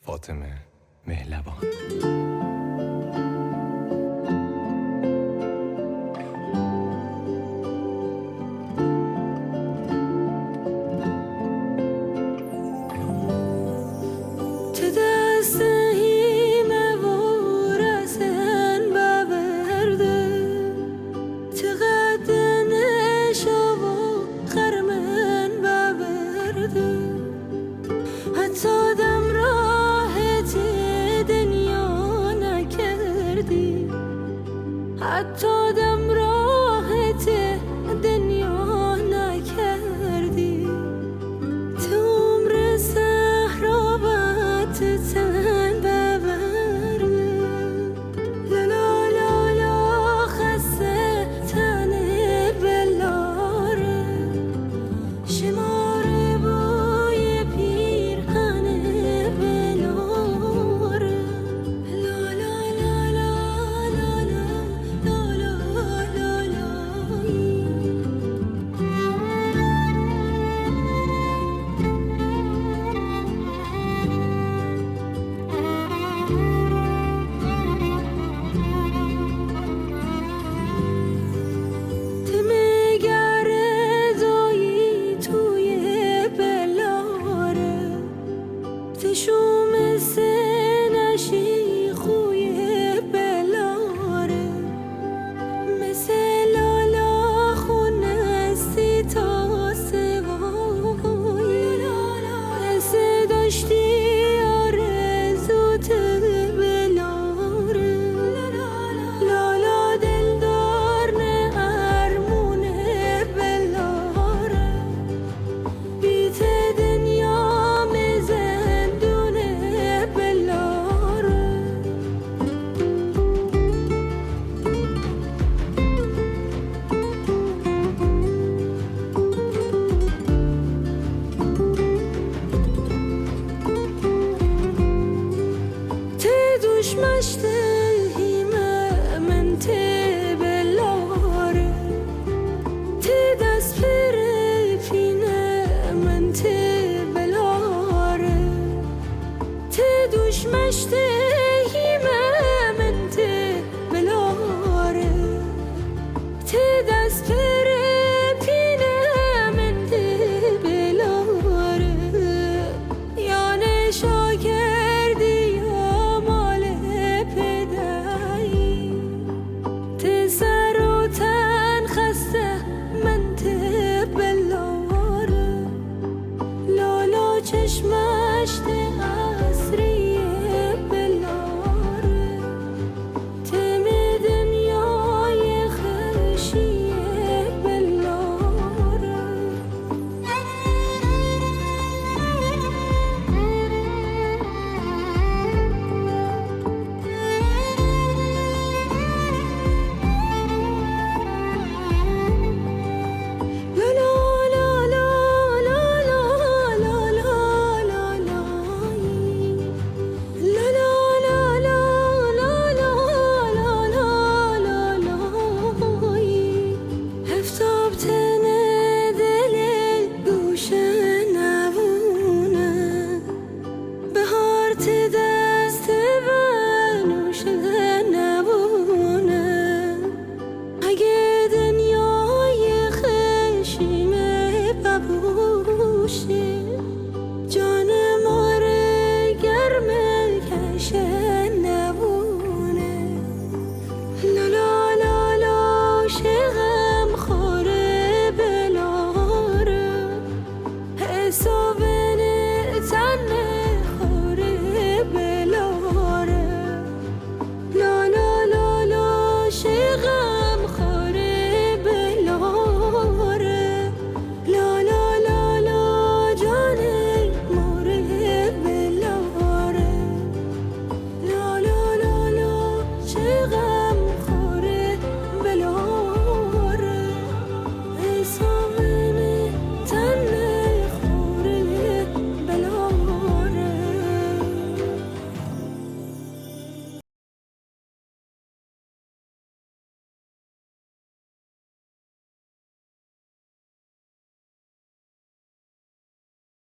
فاطمه مهلبان. حتی دم راحت دنیا نکردی، تو عمر صحرابت تن ببردی. لالا لالا خسته تن بلاره، شمار بوی پیرهن بلاره. لالا شوم سنشی خوی بلاره، مثل لالا خونستی تا سوای، حس داشتی آرزوت بلاره. لالا دلدار نه ارمونه بلاره، بیت دنیا مشته هیمه من ته بلاره، ته دست پر پینه من ته بلاره، ته دوش مشته هیمه من ته بلاره، ته دست پر پینه من ته بلاره. یانه